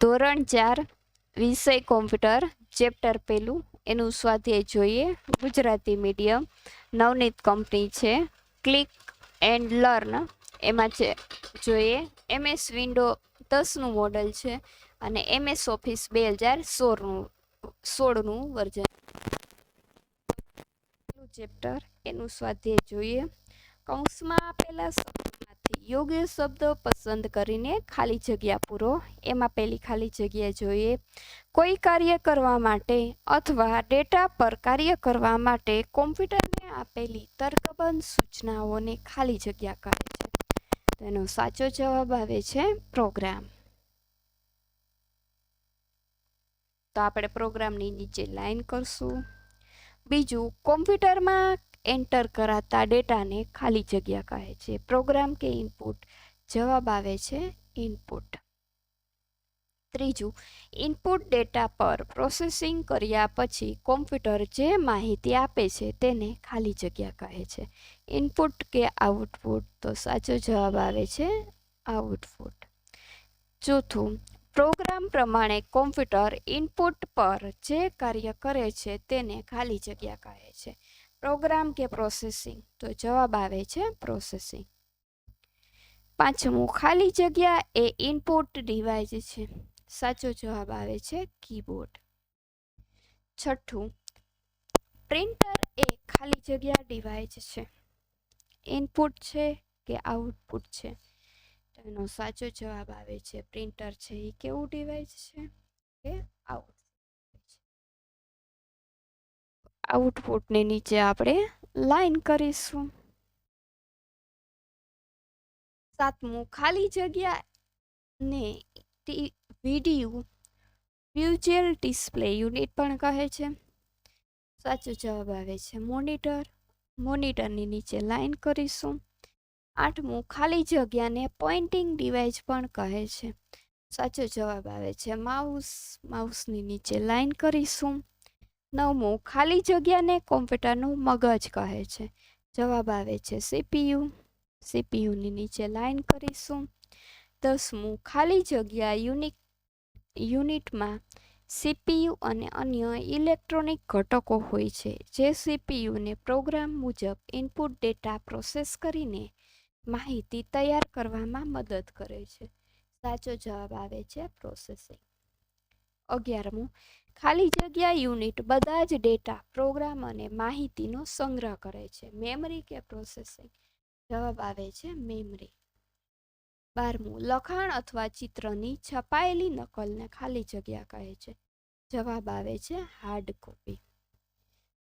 ધોરણ 4 વિષય computer chapter પહેલું એનું સ્વાધ્યાય જોઈએ. ગુજરાતી મીડિયમ નવનીત કંપની છે. ક્લિક એન્ડ લર્ન એમાં છે જોઈએ. MS વિન્ડો 10નું મોડલ છે અને MS ઓફિસ 2016નું વર્ઝન. ચેપ્ટર એનું સ્વાધ્યાય જોઈએ. કૌંસમાં આપેલા શબ્દોમાંથી યોગ્ય શબ્દ પસંદ કરીને ખાલી જગ્યા પૂરો. એમાં પહેલી ખાલી જગ્યા જોઈએ. કોઈ કાર્ય કરવા માટે અથવા ડેટા પર કાર્ય કરવા માટે કોમ્પ્યુટરને આપેલી તર્કબદ્ધ સૂચનાઓને ખાલી જગ્યા કહે છે. તેનો સાચો જવાબ આવે છે પ્રોગ્રામ. તો આપણે પ્રોગ્રામની નીચે લાઈન કરશું. બીજું, કોમ્પ્યુટરમાં એન્ટર કરાતા ડેટાને ખાલી જગ્યા કહે છે. પ્રોગ્રામ કે ઇનપુટ? જવાબ આવે છે ઇનપુટ. ત્રીજું, ઇનપુટ ડેટા પર પ્રોસેસિંગ કર્યા પછી કોમ્પ્યુટર જે માહિતી આપે છે તેને ખાલી જગ્યા કહે છે. ઇનપુટ કે આઉટપુટ? તો સાચો જવાબ આવે છે આઉટપુટ. ચોથું, પ્રોગ્રામ પ્રમાણે કોમ્પ્યુટર ઇનપુટ પર જે કાર્ય કરે છે તેને ખાલી જગ્યા કહે છે. પ્રોગ્રામ કે પ્રોસેસિંગ? તો જવાબ આવે છે પ્રોસેસિંગ. પાંચમું, ખાલી જગ્યા એ ઇનપુટ ડિવાઇસ છે. સાચો જવાબ આવે છે કીબોર્ડ. છઠ્ઠું, પ્રિન્ટર એ ખાલી જગ્યા ડિવાઇસ છે. ઇનપુટ છે કે આઉટપુટ છે? તો એનો સાચો જવાબ આવે છે પ્રિન્ટર છે. એ કેવું ડિવાઇસ છે કે આઉટપુટ? આઉટપુટની નીચે આપણે લાઈન કરીશું. સાતમું, ખાલી જગ્યા ને વિઝ્યુઅલ ડિસ્પ્લે યુનિટ પણ કહે છે. સાચો જવાબ આવે છે મોનિટર. મોનિટરની નીચે લાઈન કરીશું. આઠમું, ખાલી જગ્યાને પોઇન્ટિંગ ડિવાઇસ પણ કહે છે. સાચો જવાબ આવે છે માઉસ. માઉસની નીચે લાઈન કરીશું. નવમું, ખાલી જગ્યાને કોમ્પ્યુટરનું મગજ કહે છે. જવાબ આવે છે CPU. CPUની નીચે લાઈન કરીશું. 10મું, ખાલી જગ્યા યુનિટમાં CPU અને અન્ય ઇલેક્ટ્રોનિક ઘટકો હોય છે જે CPUને પ્રોગ્રામ મુજબ ઇનપુટ ડેટા પ્રોસેસ કરીને માહિતી તૈયાર કરવામાં મદદ કરે છે. સાચો જવાબ આવે છે પ્રોસેસિંગ. 11મું, ખાલી જગ્યા યુનિટ બધા જ ડેટા, પ્રોગ્રામ અને માહિતીનો સંગ્રહ કરે છે. મેમરી કે પ્રોસેસિંગ? જવાબ આવે છે મેમરી. 12મું, લખાણ અથવા ચિત્રની છપાયેલી નકલને ખાલી જગ્યા કહે છે. જવાબ આવે છે હાર્ડ કોપી.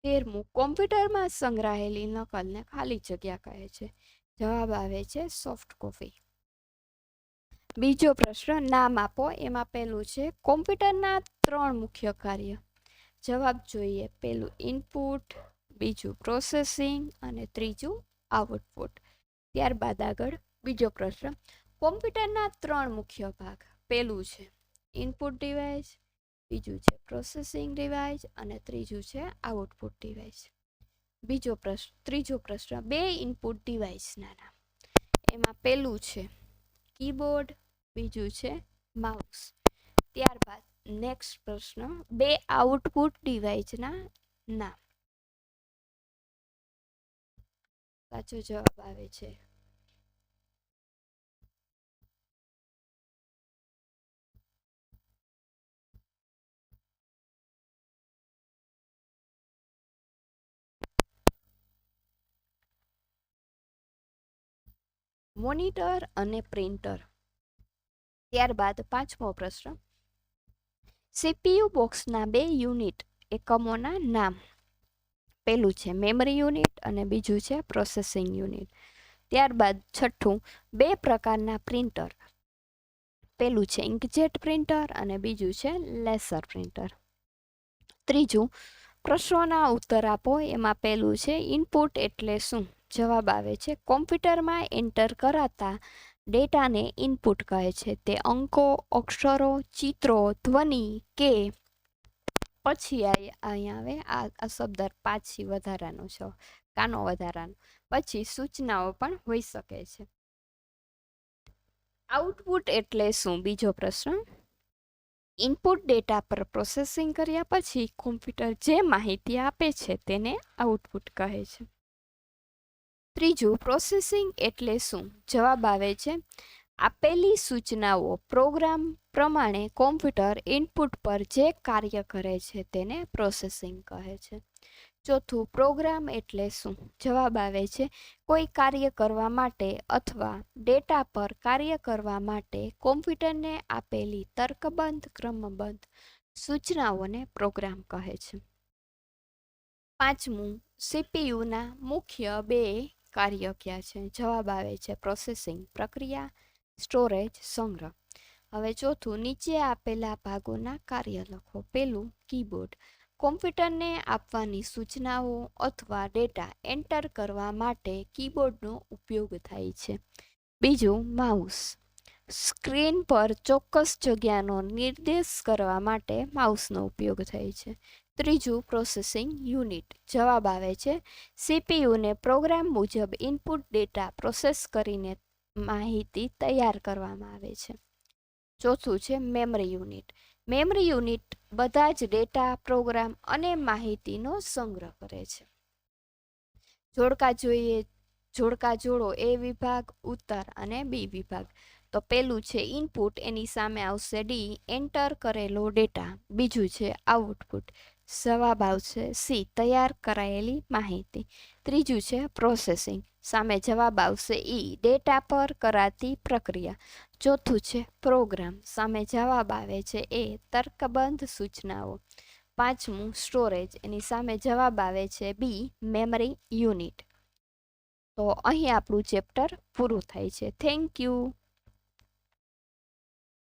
13મું, કોમ્પ્યુટરમાં સંગ્રહાયેલી નકલને ખાલી જગ્યા કહે છે. જવાબ આવે છે સોફ્ટ કોપી. બીજો પ્રશ્ન, નામ આપો. એમાં પહેલું છે કોમ્પ્યુટરના 3 મુખ્ય કાર્ય. જવાબ જોઈએ. પહેલું ઇનપુટ, બીજું પ્રોસેસિંગ અને ત્રીજું આઉટપુટ. ત્યારબાદ આગળ બીજો પ્રશ્ન, કોમ્પ્યુટરના 3 મુખ્ય ભાગ. પહેલું છે ઇનપુટ ડિવાઇસ, બીજું છે પ્રોસેસિંગ ડિવાઇસ અને ત્રીજું છે આઉટપુટ ડિવાઇસ. ત્રીજો પ્રશ્ન, 2 ઇનપુટ ડિવાઇસના નામ. એમાં પહેલું છે કીબોર્ડ, બીજું છે માઉસ. ત્યારબાદ નેક્સ્ટ પ્રશ્ન, 2 આઉટપુટ ડિવાઇસના નામ. સાચો જવાબ આવે છે મોનિટર અને પ્રિન્ટર. ત્યારબાદ 5મો પ્રશ્ન, CPU બોક્સના 2 યુનિટ એકમોના નામ. પહેલું છે મેમરી યુનિટ અને બીજું છે પ્રોસેસિંગ યુનિટ. ત્યારબાદ 6થું, 2 પ્રકારના પ્રિન્ટર. પહેલું છે ઇન્કજેટ પ્રિન્ટર અને બીજું છે લેસર પ્રિન્ટર. ત્રીજું, પ્રશ્નોના ઉત્તર આપો. એમાં પહેલું છે ઇનપુટ એટલે શું? જવાબ આવે છે કોમ્પ્યુટરમાં એન્ટર કરાતા ડેટાને ઇનપુટ કહે છે. તે અંકો, અક્ષરો, ચિત્રો, ધ્વનિ કે પછી અહીંયા આવે આ શબ્દ પાછી વધારાનો છે, કાનો વધારાનો, પછી સૂચનાઓ પણ હોઈ શકે છે. આઉટપુટ એટલે શું? બીજો પ્રશ્ન, ઇનપુટ ડેટા પર પ્રોસેસિંગ કર્યા પછી કોમ્પ્યુટર જે માહિતી આપે છે તેને આઉટપુટ કહે છે. ત્રીજું, પ્રોસેસિંગ એટલે શું? જવાબ આવે છે, આપેલી સૂચનાઓ પ્રોગ્રામ પ્રમાણે કોમ્પ્યુટર ઇનપુટ પર જે કાર્ય કરે છે તેને પ્રોસેસિંગ કહે છે. ચોથું, પ્રોગ્રામ એટલે શું? જવાબ આવે છે, કોઈ કાર્ય કરવા માટે અથવા ડેટા પર કાર્ય કરવા માટે કોમ્પ્યુટરને આપેલી તર્કબદ્ધ ક્રમબદ્ધ સૂચનાઓને પ્રોગ્રામ કહે છે. પાંચમું, સીપીયુના મુખ્ય બે કાર્ય કયા છે? જવાબ આવે છે, પ્રોસેસિંગ પ્રક્રિયા, સ્ટોરેજ સંગ્રહ. હવે ચોથું, નીચે આપેલા ભાગોના કાર્ય લખો. પેલું, કીબોર્ડ. કોમ્પ્યુટરને આપવાની સૂચનાઓ અથવા ડેટા એન્ટર કરવા માટે કીબોર્ડનો ઉપયોગ થાય છે. બીજું, માઉસ. સ્ક્રીન પર ચોક્કસ જગ્યાનો નિર્દેશ કરવા માટે માઉસનો ઉપયોગ થાય છે. ત્રીજું, પ્રોસેસિંગ યુનિટ. જવાબ આવે છે, સીપીયુને પ્રોગ્રામ મુજબ ઇનપુટ ડેટા પ્રોસેસ કરીને માહિતી તૈયાર કરવામાં આવે છે. ચોથું છે મેમરી યુનિટ. મેમરી યુનિટ બધા જ ડેટા, પ્રોગ્રામ અને માહિતીનો સંગ્રહ કરે છે. જોડકા જોઈએ. જોડકા જોડો. એ વિભાગ, ઉત્તર અને બી વિભાગ. તો પેલું છે ઇનપુટ, એની સામે આવશે ડી, એન્ટર કરેલો ડેટા. બીજું છે આઉટપુટ, જવાબ આવશે સી, તૈયાર કરાયેલી માહિતી. ત્રીજું છે પ્રોસેસિંગ, સામે જવાબ આવશે ઈ, ડેટા પર કરાતી પ્રક્રિયા. ચોથું છે પ્રોગ્રામ, સામે જવાબ આવે છે એ, તર્કબદ્ધ સૂચનાઓ. પાંચમું સ્ટોરેજ, એની સામે જવાબ આવે છે બી, મેમરી યુનિટ. તો અહીં આપણું ચેપ્ટર પૂરું થાય છે. Thank you.